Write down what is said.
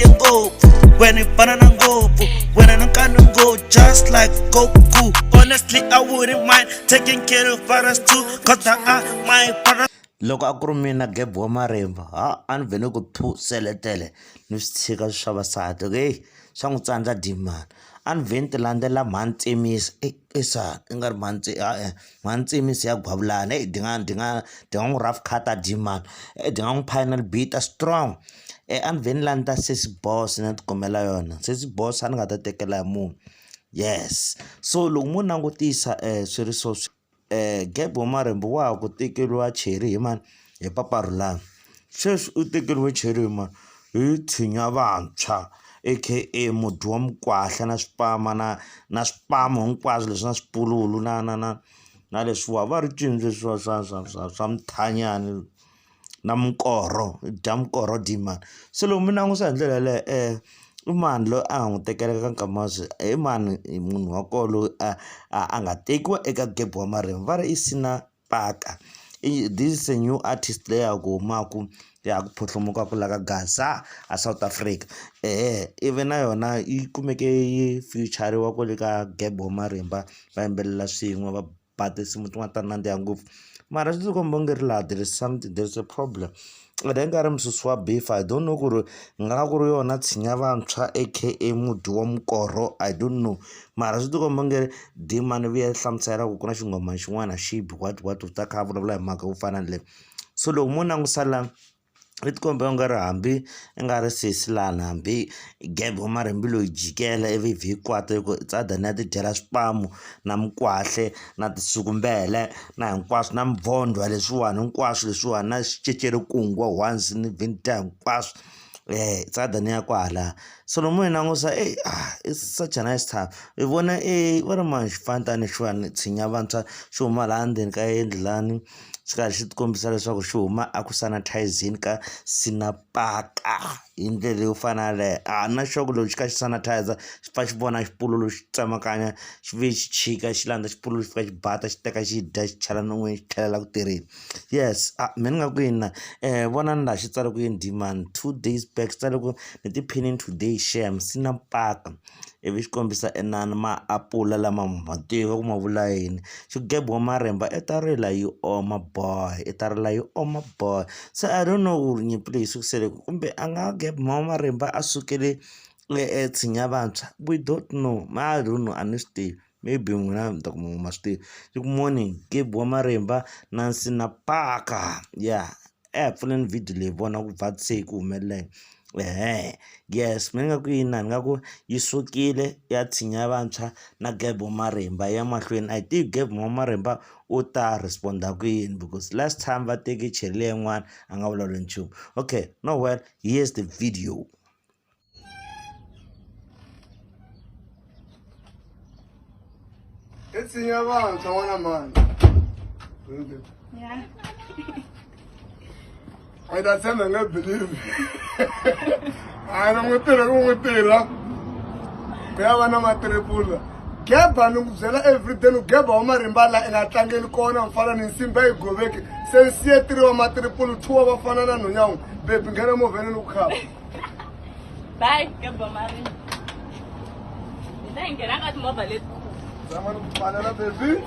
tiye ngopfu wena ifanana ngopfu wena nankani go just like Goku. Honestly I wouldn't mind taking care of others too cause they are my brothers. Loko a ku ri mina Geb wa Marimba a ni vhele ku thu seletele ni swi tshika swa vasati okay swa n'wi tsandza dimani a ni vheni ti landzela mhantsemisi esani i nga ri mhantsemisi ya gwavulana di nga n'wi rough cutter dimani di nga n'wi final beat strong a ni vheni landza sesi boss na ti kumela yona sesi boss a ni nga ta tekela hi munhu yes so loko mo langutisa swi ri so Geb wa Marimba wa ha ku tekeriwa chery hi mani hi paparulani sweswi u tekeriwe chery hi mani hi Tshinya Vantshwa aka mudyi wa mikwahla na swipama na swipamu hinkwaswo leswi na swipululu na leswiwa va ri cini leswiwa swa mithanyani na minkorho dya minkorho dimani se loko mi langusa hi ndlela yaleyo i mani loyi a nga n'wi tekeleka ka nkamazi i mani munhu wa koho loyi a nga tekiwa eka Geb wa Marimba va ri i Cinna Mpaka this is a new artist leyi ya ku humaku ya ku phuhlumukaku la ka Gaza a South Africa ivi na yona yi kumeke yi feature-riwa ku le ka Geb wa Marimba va yimbelela swin'we va ba tinsimu tin'wana ta nandziha ngopfu mara swi tikomba nge ri laha there is a problem ende nga ri mususi wa beef I don't know ku ri nga ku ri yona Tshinya Vantshwa aka mudyi wa mikorho I don't know mara swi tikomba nge ri dimani vi ya hlamusela ku na xingoma xin'wana xibi what u ta kha vulavula hi mhaka ku fana ni leyi so loko mo langusa la ri tikomba u nga ri hambi i nga ri sesi lana hambi Geb wa Marimba loyi jikela ivi hinkwato hi ku tsadani ya ti dyela swipamu na mikwahle na tisukumbele na hinkwaswo na mivhondwa leswiwani hinkwaswo leswiwani na xicecerikungwa once ni vhindya hinkwaswo tsadani ya kwala so lomu hi langusa it's such a nice time hi vona va ri mani xifantani xiwani Tshinya Vantshwa xi huma laha ndzeni ka yendli lani xi karhi xi tikombisa leswaku xi huma a ku sanitizeni ka Cinna Mpaka hi ndlela yo fana leyo na xoku loko xi kha xi sanitizer xi pfa xi vona xipululu xi tsemakanya xi ve xi chika xi landza xipululu xi fika xi bata xi teka xi dya xi chela non'wini xi tlhelela ku tirheni yes me ni nga ku yini na vona ni laha xi tsale ku yini dimani 2 days back xi tsale ku ni tiphinini today sham Cinna Mpaka ivi xi kombisa enani maapula lama ma tiva ku ma vula yini xi Geb wa Marimba i ta rila yi oma boy i ta rila yi oma boy se I don't know ku ri nyimpi leyi sukusele kumbe a nga Geb wa Marimba a sukele Tshinya Vantshwa we don't know I don't know a ni swi tivi maybe n'wina mi ta kuma ma swi tivi good morning Geb wa Marimba na Cinna Mpaka yeah pfuleni video leyi vona ku vatseki ku humelele yes mi nga ku yini ni nga ku yi sukile ya Tshinya Vantshwa na Geb wa Marimba ya mahlweni I think Geb wa Marimba u ta responda ku yini because last time va teke chery leyin'wana a nga vulavuli nchumu okay no well here's the video It's in your mouth, I want a man. Yeah. I don't believe. I don't want to go. I want to triple. Geb anukuzela every day Geb wa Marimba la inatlangela kona mfana ni Simba igobeke. Sensiye 3 wa matriple 2 wa fana na nonyangu. Baby ngena moveni ukukhaba. Bye Geb wa Marimba. Ndingena ngathi mobile. Zama ukufana na baby.